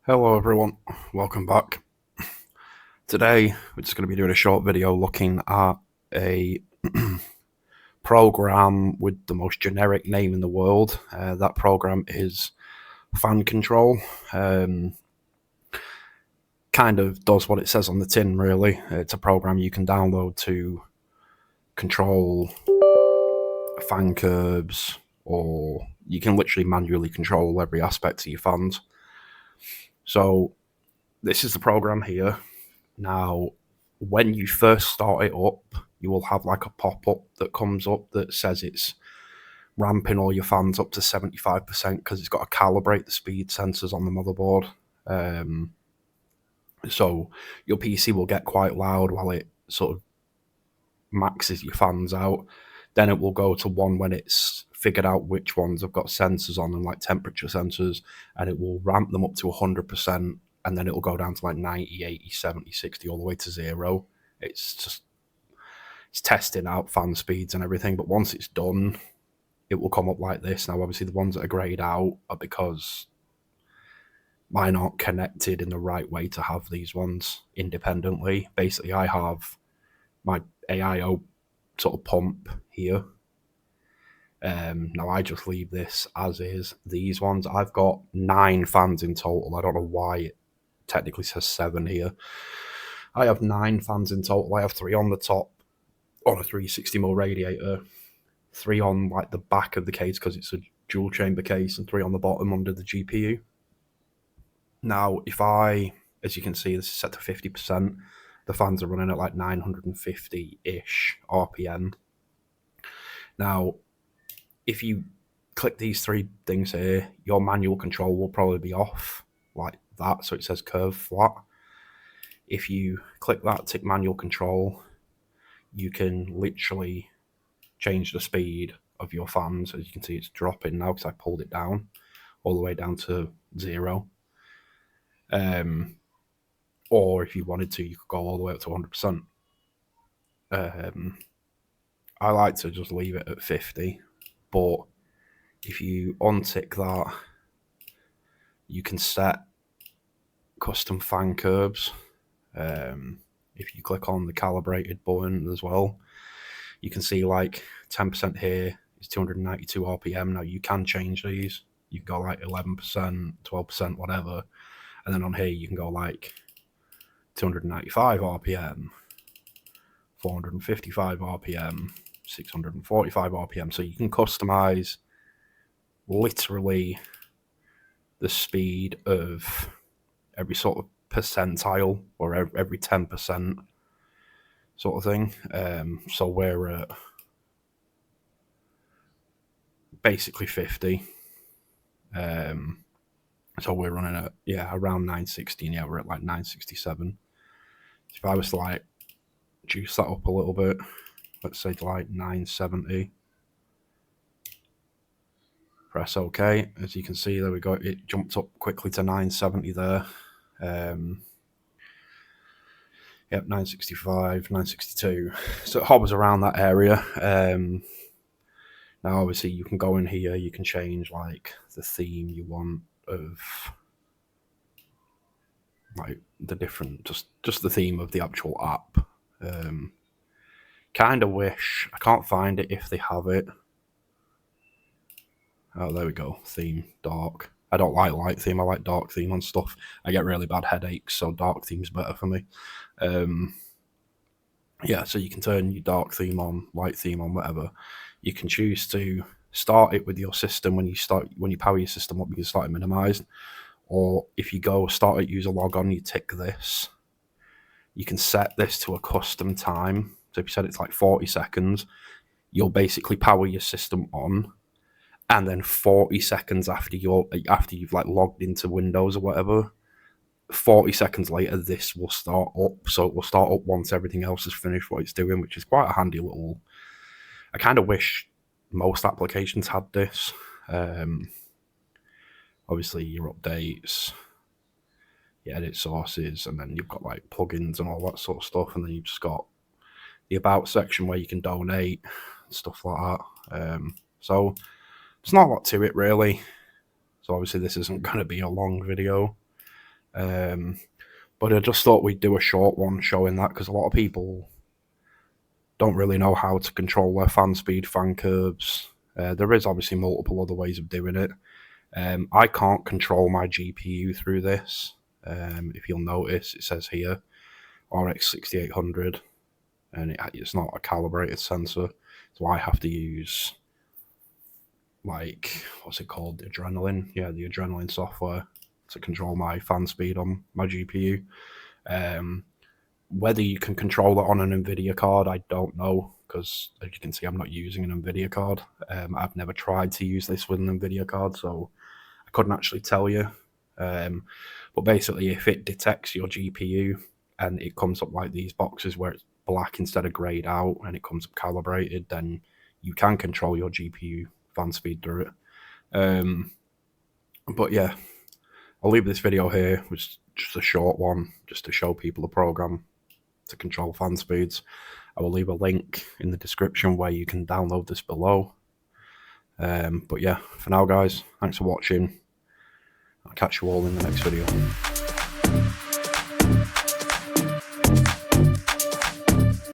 Hello everyone, welcome back. Today we're just going to be doing a short video looking at a program with the most generic name in the world. That program is Fan Control. Kind of does what it says on the tin, really. It's a program you can download to control fan curbs, or you can literally manually control every aspect of your fans. So this is the program here. Now, when you first start it up, you will have like a pop-up that comes up that says it's ramping all your fans up to 75% because it's got to calibrate the speed sensors on the motherboard. So your PC will get quite loud while it sort of maxes your fans out. Then it will go to one when it's figured out which ones have got sensors on them, like temperature sensors, and it will ramp them up to 100%, and then it will go down to like 90, 80, 70, 60, all the way to 0. It's testing out fan speeds and everything, but once it's done, it will come up like this. Now, obviously, the ones that are grayed out are because mine aren't connected in the right way to have these ones independently. Basically, I have my AIO sort of pump here. Now I just leave this as is. These ones, I've got 9 fans in total. I don't know why it technically says 7 here. I have 9 fans in total. I have 3 on the top on a 360mm radiator, 3 on like the back of the case because it's a dual chamber case, and 3 on the bottom under the GPU. Now, if I, as you can see, this is set to 50%. The fans are running at like 950-ish RPM. Now, if you click these 3 things here, your manual control will probably be off like that, so it says curve flat. If you click that, tick manual control, you can literally change the speed of your fans. As you can see, it's dropping now because I pulled it down all the way down to 0. Or if you wanted to, you could go all the way up to 100%. I like to just leave it at 50, but if you untick that, you can set custom fan curbs. If you click on the calibrated button as well, you can see like 10% here is 292 RPM. Now you can change these. You can go like 11%, 12%, whatever. And then on here, you can go like 295 RPM, 455 RPM, 645 RPM. So you can customize literally the speed of every sort of percentile or every 10% sort of thing. So we're at basically 50. So we're running at, around 960, and we're at like 967. So if I was to like juice that up a little bit, let's say to like 970, press OK. As you can see, there we go. It jumped up quickly to 970 there. Yep, 965, 962. So it hovers around that area. Now, obviously, you can go in here. You can change like the theme you want of like the different, just the theme of the actual app. Kind of wish, I can't find it if they have it. Oh, there we go. Theme, dark. I don't like light theme. I like dark theme on stuff. I get really bad headaches, so dark theme's better for me. Yeah, so you can turn your dark theme on, light theme on, whatever. You can choose to start it with your system. When you power your system up, you can start it minimized. Or if you go start it, user log on, you tick this. You can set this to a custom time. So if you set it to like 40 seconds, you'll basically power your system on, and then 40 seconds after you've like logged into Windows or whatever, 40 seconds later, this will start up. So it will start up once everything else has finished what it's doing, which is quite a handy little. I kind of wish most applications had this. Obviously, your updates, your edit sources, and then you've got like plugins and all that sort of stuff, and then you've just got the about section where you can donate and stuff like that. So there's not a lot to it really. So obviously this isn't going to be a long video. But I just thought we'd do a short one showing that, because a lot of people don't really know how to control their fan speed, fan curves. There is obviously multiple other ways of doing it. I can't control my GPU through this. If you'll notice, it says here RX 6800, and it's not a calibrated sensor, so I have to use, like, what's it called? The Adrenaline? Yeah, the Adrenaline software to control my fan speed on my GPU. Whether you can control it on an NVIDIA card, I don't know, because as you can see, I'm not using an NVIDIA card. I've never tried to use this with an NVIDIA card, so I couldn't actually tell you. But basically, if it detects your GPU and it comes up like these boxes where it's black instead of grayed out and it comes up calibrated, then you can control your GPU fan speed through it. But yeah, I'll leave this video here. It was just a short one, just to show people the program to control fan speeds. I will leave a link in the description where you can download this below. But yeah, for now guys, thanks for watching. I'll catch you all in the next video.